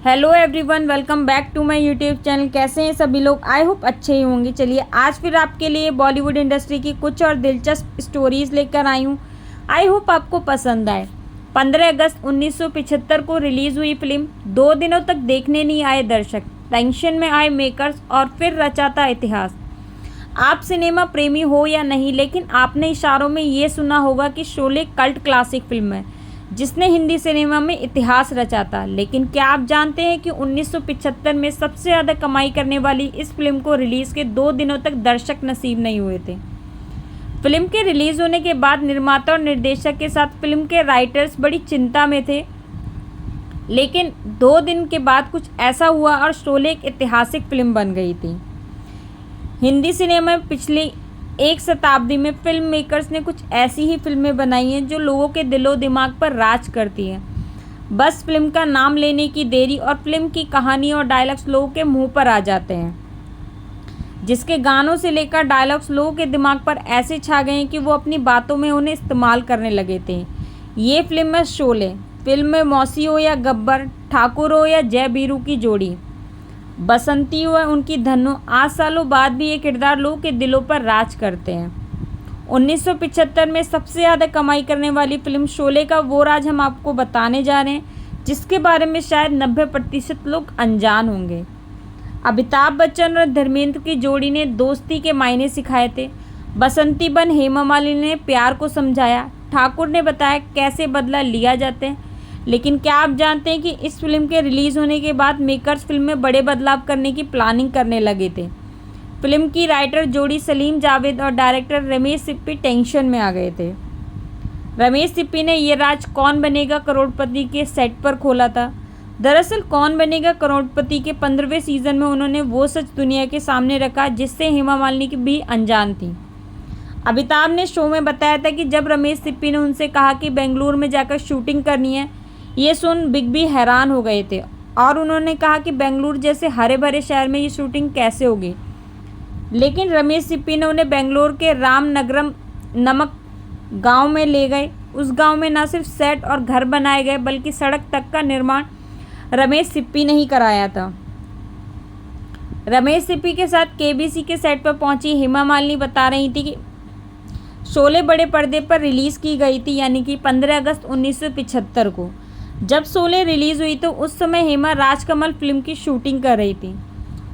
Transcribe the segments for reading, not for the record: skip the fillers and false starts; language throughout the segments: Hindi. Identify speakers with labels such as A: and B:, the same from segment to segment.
A: Hello everyone, welcome back to my YouTube channel. कैसे हैं सभी लोग? आई होप अच्छे ही होंगे। चलिए आज फिर आपके लिए बॉलीवुड इंडस्ट्री की कुछ और दिलचस्प स्टोरीज़ लेकर आई हूँ। आई होप आपको पसंद आए। 15 अगस्त 1975 को रिलीज़ हुई फिल्म 2 दिनों तक देखने नहीं आए दर्शक, टेंशन में आए मेकर्स और फिर रचाता इतिहास। आप सिनेमा प्रेमी हो या नहीं, लेकिन आपने इशारों में ये सुना होगा कि शोले कल्ट क्लासिक फिल्म है जिसने हिंदी सिनेमा में इतिहास रचा था। लेकिन क्या आप जानते हैं कि 1975 में सबसे ज़्यादा कमाई करने वाली इस फिल्म को रिलीज़ के 2 दिनों तक दर्शक नसीब नहीं हुए थे। फिल्म के रिलीज़ होने के बाद निर्माता और निर्देशक के साथ फिल्म के राइटर्स बड़ी चिंता में थे, लेकिन 2 दिन के बाद कुछ ऐसा हुआ और शोले एक ऐतिहासिक फिल्म बन गई थी। हिंदी सिनेमा में पिछली एक शताब्दी में फिल्म मेकर्स ने कुछ ऐसी ही फिल्में बनाई हैं जो लोगों के दिलो दिमाग पर राज करती हैं। बस फिल्म का नाम लेने की देरी और फिल्म की कहानी और डायलॉग्स लोगों के मुंह पर आ जाते हैं, जिसके गानों से लेकर डायलॉग्स लोगों के दिमाग पर ऐसे छा गए हैं कि वो अपनी बातों में उन्हें इस्तेमाल करने लगे थे। ये फिल्म है शोले। फिल्म में मौसी हो या गब्बर, ठाकुर हो या जय बीरू की जोड़ी, बसंती हो या उनकी धनु, आज सालों बाद भी ये किरदार लोगों के दिलों पर राज करते हैं। 1975 में सबसे ज़्यादा कमाई करने वाली फिल्म शोले का वो राज हम आपको बताने जा रहे हैं, जिसके बारे में शायद 90% लोग अनजान होंगे। अमिताभ बच्चन और धर्मेंद्र की जोड़ी ने दोस्ती के मायने सिखाए थे। बसंती बन हेमा मालिनी ने प्यार को समझाया। ठाकुर ने बताया कैसे बदला लिया जाता है। लेकिन क्या आप जानते हैं कि इस फिल्म के रिलीज़ होने के बाद मेकर्स फिल्म में बड़े बदलाव करने की प्लानिंग करने लगे थे। फिल्म की राइटर जोड़ी सलीम जावेद और डायरेक्टर रमेश सिप्पी टेंशन में आ गए थे। रमेश सिप्पी ने ये राज कौन बनेगा करोड़पति के सेट पर खोला था। दरअसल कौन बनेगा करोड़पति के 15वें सीज़न में उन्होंने वो सच दुनिया के सामने रखा जिससे हेमा मालिनी की भी अनजान थी। अमिताभ ने शो में बताया था कि जब रमेश सिप्पी ने उनसे कहा कि बेंगलुरु में जाकर शूटिंग करनी है, ये सुन बिग बी हैरान हो गए थे और उन्होंने कहा कि बेंगलुरु जैसे हरे भरे शहर में ये शूटिंग कैसे होगी। लेकिन रमेश सिप्पी ने उन्हें बेंगलुरु के रामनगरम नमक गांव में ले गए। उस गांव में न सिर्फ सेट और घर बनाए गए, बल्कि सड़क तक का निर्माण रमेश सिप्पी ने ही कराया था। रमेश सिप्पी के साथ केबीसी के सेट पर पहुंची हेमा मालिनी बता रही थी कि शोले बड़े पर्दे पर रिलीज़ की गई थी, यानी कि 15 अगस्त 1975 को। जब शोले रिलीज़ हुई तो उस समय हेमा राजकमल फिल्म की शूटिंग कर रही थी।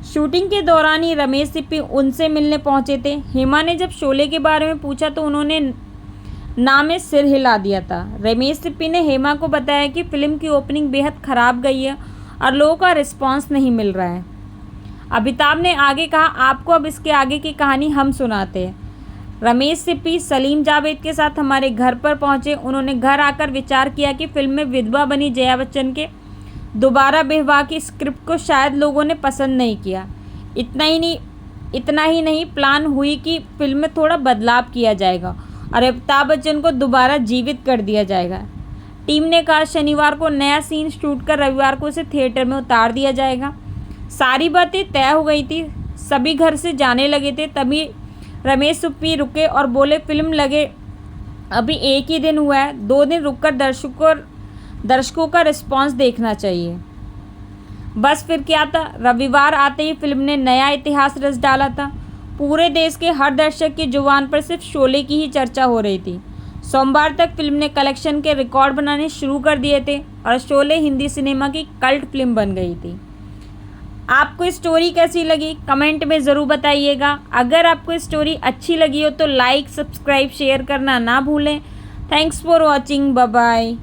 A: शूटिंग के दौरान ही रमेश सिप्पी उनसे मिलने पहुंचे थे। हेमा ने जब शोले के बारे में पूछा तो उन्होंने ना में सिर हिला दिया था। रमेश सिप्पी ने हेमा को बताया कि फिल्म की ओपनिंग बेहद ख़राब गई है और लोगों का रिस्पांस नहीं मिल रहा है। अमिताभ ने आगे कहा, आपको अब इसके आगे की कहानी हम सुनाते हैं। रमेश सिप्पी सलीम जावेद के साथ हमारे घर पर पहुंचे। उन्होंने घर आकर विचार किया कि फिल्म में विधवा बनी जया बच्चन के दोबारा विवाह की स्क्रिप्ट को शायद लोगों ने पसंद नहीं किया। इतना ही नहीं, प्लान हुई कि फिल्म में थोड़ा बदलाव किया जाएगा और अमिताभ बच्चन को दोबारा जीवित कर दिया जाएगा। टीम ने कहा शनिवार को नया सीन शूट कर रविवार को उसे थिएटर में उतार दिया जाएगा। सारी बातें तय हो गई थी, सभी घर से जाने लगे थे। तभी रमेश सिप्पी रुके और बोले, फिल्म लगे अभी एक ही दिन हुआ है, 2 दिन रुककर दर्शकों का रिस्पांस देखना चाहिए। बस फिर क्या था, रविवार आते ही फिल्म ने नया इतिहास रच डाला था। पूरे देश के हर दर्शक की जुबान पर सिर्फ शोले की ही चर्चा हो रही थी। सोमवार तक फिल्म ने कलेक्शन के रिकॉर्ड बनाने शुरू कर दिए थे और शोले हिंदी सिनेमा की कल्ट फिल्म बन गई थी। आपको स्टोरी कैसी लगी कमेंट में ज़रूर बताइएगा। अगर आपको स्टोरी अच्छी लगी हो तो लाइक, सब्सक्राइब, शेयर करना ना भूलें। Thanks for watching. Bye bye.